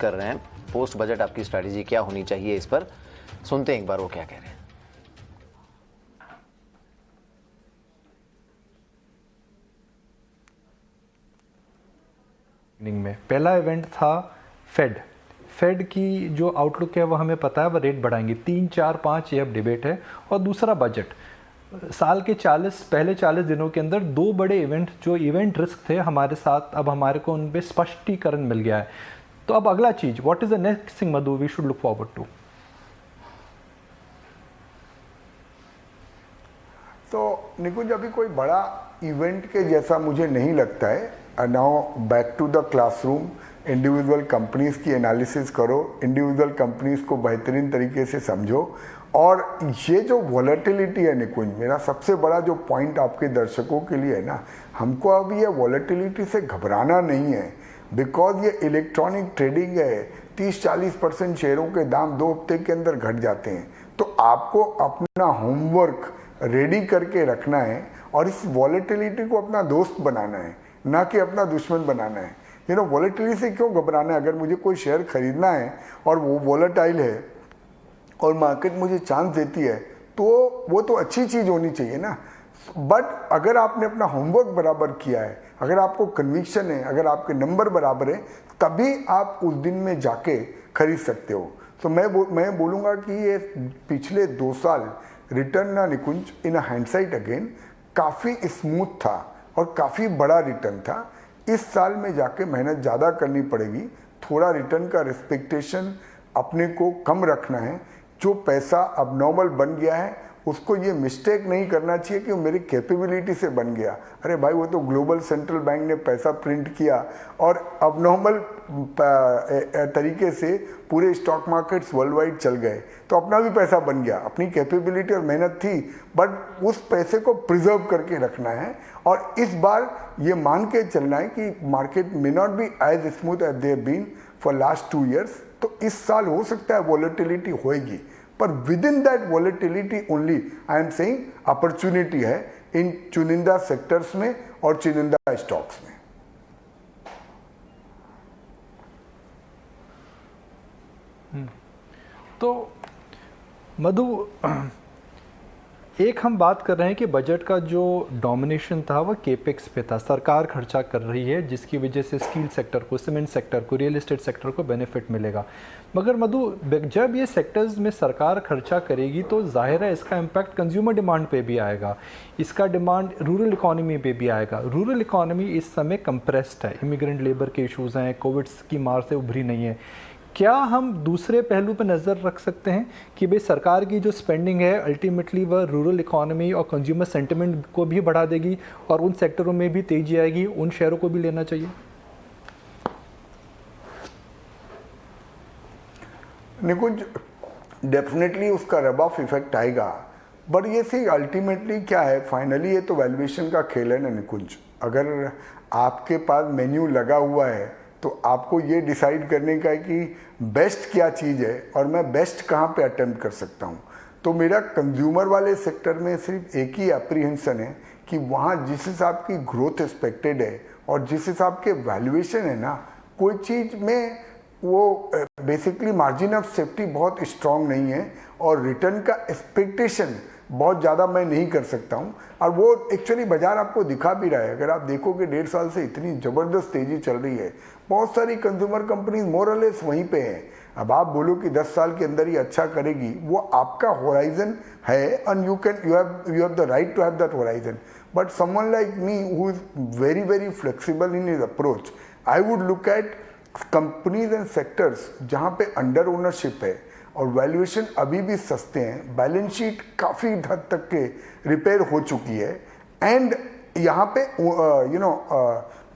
कर रहे हैं। पोस्ट बजट आपकी स्ट्रैटेजी क्या होनी चाहिए, इस पर सुनते हैं एक बार वो क्या कह रहे हैं। में पहला इवेंट था फेड की जो आउटलुक है वो हमें पता है, वो रेट बढ़ाएंगे 3, 4, 5, ये अब डिबेट है। और दूसरा बजट, साल के पहले 40 दिनों के अंदर 2 बड़े इवेंट जो इवेंट रिस्क थे हमारे साथ, अब हमारे को उन पे स्पष्टीकरण मिल गया है। तो अब अगला चीज, what is the next thing Madhu we should look forward to? तो निकुंज, अभी कोई बड़ा इवेंट के जैसा मुझे नहीं लगता है। Now back to the classroom, individual companies की एनालिसिस करो, इंडिविजुअल कंपनीज को बेहतरीन तरीके से समझो। और ये जो वॉलेटिलिटी है निकुंज, मेरा सबसे बड़ा जो पॉइंट आपके दर्शकों के लिए है ना, हमको अब ये वॉलेटिलिटी से घबराना नहीं है, बिकॉज ये इलेक्ट्रॉनिक ट्रेडिंग है। 30-40% शेयरों के दाम 2 हफ्ते के अंदर घट जाते हैं। तो आपको अपना होमवर्क रेडी करके रखना है और इस वॉलेटिलिटी को अपना दोस्त बनाना है, ना कि अपना दुश्मन बनाना है। वॉलेटिलिटी से क्यों घबराना है? अगर मुझे कोई शेयर खरीदना है और वो वॉलेटाइल है और मार्केट मुझे चांस देती है, तो वो तो अच्छी चीज़ होनी चाहिए ना। बट अगर आपने अपना होमवर्क बराबर किया है, अगर आपको कन्विक्शन है, अगर आपके नंबर बराबर है, तभी आप उस दिन में जाके खरीद सकते हो। तो मैं बोलूँगा कि ये पिछले 2 साल रिटर्न ना निकुंज, इन हाइंडसाइट अगेन, काफ़ी स्मूथ था और काफ़ी बड़ा रिटर्न था। इस साल में जाके मेहनत ज़्यादा करनी पड़ेगी, थोड़ा रिटर्न का रिस्पेक्टेशन अपने को कम रखना है। जो पैसा अब नॉर्मल बन गया है उसको ये मिस्टेक नहीं करना चाहिए कि वो मेरी कैपेबिलिटी से बन गया। अरे भाई, वो तो ग्लोबल सेंट्रल बैंक ने पैसा प्रिंट किया और अब नॉर्मल तरीके से पूरे स्टॉक मार्केट्स वर्ल्ड वाइड चल गए, तो अपना भी पैसा बन गया। अपनी कैपेबिलिटी और मेहनत थी, बट उस पैसे को प्रिजर्व करके रखना है। और इस बार ये मान के चलना है कि market may not be as smooth as they been for last 2 years. तो इस साल हो सकता है वॉलेटिलिटी होएगी, पर within that volatility only I am saying opportunity है इन चुनिंदा सेक्टर्स में और चुनिंदा स्टॉक्स में। तो मधु, एक हम बात कर रहे हैं कि बजट का जो डोमिनेशन था वो केपेक्स पे था, सरकार खर्चा कर रही है जिसकी वजह से स्टील सेक्टर को, सीमेंट सेक्टर को, रियल एस्टेट सेक्टर को बेनिफिट मिलेगा। मगर मधु, जब ये सेक्टर्स में सरकार खर्चा करेगी तो जाहिर है इसका इम्पैक्ट कंज्यूमर डिमांड पे भी आएगा, इसका डिमांड रूरल इकोनॉमी पे भी आएगा। रूरल इकोनॉमी इस समय कंप्रेस्ड है, इमिग्रेंट लेबर के इशूज़ हैं, कोविड की मार से उभरी नहीं है। क्या हम दूसरे पहलू पर नज़र रख सकते हैं कि भाई सरकार की जो स्पेंडिंग है अल्टीमेटली वह रूरल इकोनॉमी और कंज्यूमर सेंटिमेंट को भी बढ़ा देगी और उन सेक्टरों में भी तेजी आएगी, उन शेयरों को भी लेना चाहिए? निकुंज, डेफिनेटली उसका रब ऑफ इफेक्ट आएगा, बट ये सी अल्टीमेटली क्या है, फाइनली ये तो वैल्यूएशन का खेल है ना निकुंज। अगर आपके पास मेन्यू लगा हुआ है तो आपको ये डिसाइड करने का है कि बेस्ट क्या चीज़ है और मैं बेस्ट कहाँ पे अटेम्प्ट कर सकता हूँ। तो मेरा कंज्यूमर वाले सेक्टर में सिर्फ एक ही एप्रीहेंशन है कि वहाँ जिस हिसाब की ग्रोथ एक्सपेक्टेड है और जिस हिसाब के वैल्यूएशन है ना, कोई चीज़ में वो बेसिकली मार्जिन ऑफ सेफ्टी बहुत स्ट्रांग नहीं है और रिटर्न का एक्सपेक्टेशन बहुत ज़्यादा मैं नहीं कर सकता हूँ। और वो एक्चुअली बाजार आपको दिखा भी रहा है। अगर आप देखोगे 1.5 साल से इतनी ज़बरदस्त तेज़ी चल रही है, बहुत सारी कंज्यूमर कंपनीज मोर और लेस वहीं पे हैं। अब आप बोलो कि 10 साल के अंदर ही अच्छा करेगी, वो आपका होराइजन है and you have the right to have that horizon. But someone like me who is very very flexible in his approach, I would look at companies and sectors जहाँ पे अंडर ओनरशिप है और valuation अभी भी सस्ते हैं, balance sheet काफ़ी हद तक के रिपेयर हो चुकी है, एंड यहाँ पे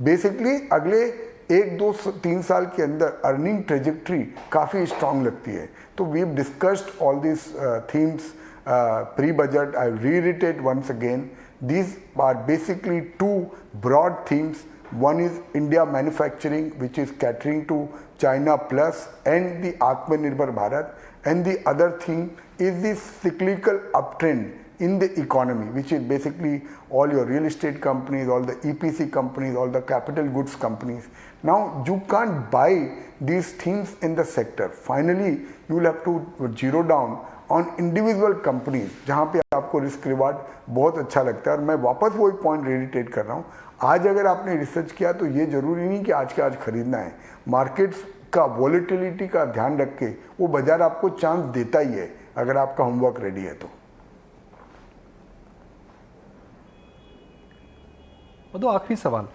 बेसिकली अगले 1-2-3 साल के अंदर अर्निंग ट्रेजेक्ट्री काफ़ी स्ट्रांग लगती है। तो we have discussed all this themes pre budget. I reiterate once again, these are basically 2 broad themes. One is India manufacturing, which is catering to China plus and the Atmanirbhar Bharat, and the other thing is the cyclical uptrend in the economy, which is basically all your real estate companies, all the EPC companies, all the capital goods companies. Now you can't buy these things in the sector. Finally, you will have to zero down on individual companies, जहाँ पे आपको risk reward बहुत अच्छा लगता है। और मैं वापस वही पॉइंट रेडिटेट कर रहा हूँ, आज अगर आपने रिसर्च किया तो ये जरूरी नहीं कि आज के आज खरीदना है। मार्केट्स का वॉलेटिलिटी का ध्यान रख के वो बाजार आपको चांस देता ही है अगर आपका होमवर्क रेडी है तो। तो आखिरी सवाल,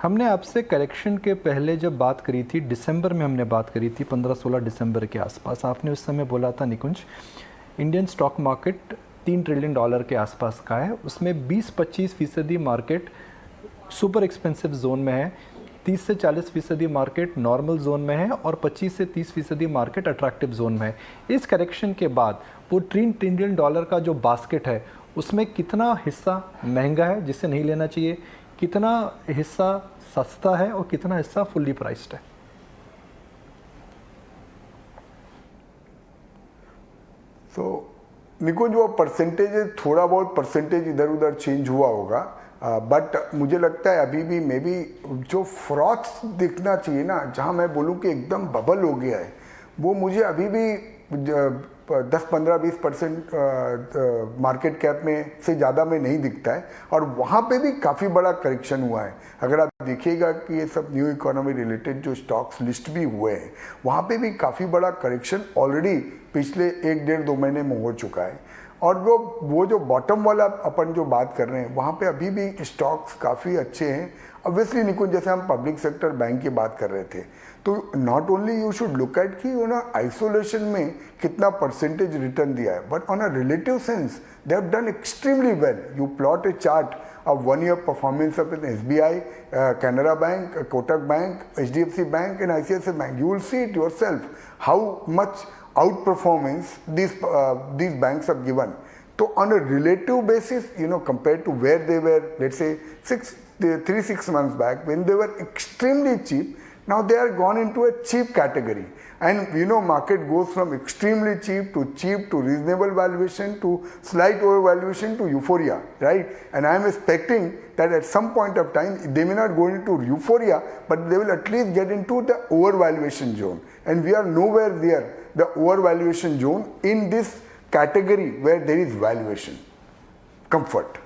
हमने आपसे करेक्शन के पहले जब बात करी थी, दिसंबर में हमने बात करी थी, 15-16 दिसंबर के आसपास, आपने उस समय बोला था निकुंज इंडियन स्टॉक मार्केट $3 ट्रिलियन के आसपास का है, उसमें 20-25% मार्केट सुपर एक्सपेंसिव जोन में है, 30 से 40% मार्केट नॉर्मल जोन में है और 25 से 30% मार्केट अट्रैक्टिव जोन में है। इस करेक्शन के बाद वो $3 ट्रिलियन का जो बास्केट है उसमें कितना हिस्सा महंगा है जिसे नहीं लेना चाहिए, कितना हिस्सा सस्ता है और कितना हिस्सा फुल्ली प्राइस्ड है? निकुंज वो परसेंटेज थोड़ा बहुत परसेंटेज इधर उधर चेंज हुआ होगा, बट मुझे लगता है अभी भी मे बी जो फ्रॉथ दिखना चाहिए ना, जहां मैं बोलूं कि एकदम बबल हो गया है, वो मुझे अभी भी 10-15-20% मार्केट कैप में से ज़्यादा में नहीं दिखता है। और वहाँ पे भी काफ़ी बड़ा करेक्शन हुआ है। अगर आप देखिएगा कि ये सब न्यू इकोनॉमी रिलेटेड जो स्टॉक्स लिस्ट भी हुए हैं, वहाँ पे भी काफ़ी बड़ा करेक्शन ऑलरेडी पिछले 1-1.5-2 महीने में हो चुका है। और वो जो बॉटम वाला अपन जो बात कर रहे हैं, वहाँ पे अभी भी स्टॉक्स काफ़ी अच्छे हैं। ऑब्वियसली निकुंज, जैसे हम पब्लिक सेक्टर बैंक की बात कर रहे थे, तो not only you should look at कि आइसोलेशन में कितना परसेंटेज रिटर्न दिया है, but on a relative sense they have done extremely well. You plot A chart of 1 year performance of an SBI, Canara Bank, Kotak Bank, HDFC Bank and ICICI Bank. You will see it yourself how much outperformance these banks have given. So on a relative basis, compared to where they were, let's say 3-6 months back, when they were extremely cheap, now they are gone into a cheap category. And market goes from extremely cheap to reasonable valuation to slight overvaluation to euphoria, right? And I am expecting that at some point of time they may not go into euphoria, but they will at least get into the overvaluation zone. And we are nowhere near the overvaluation zone in this category where there is valuation comfort.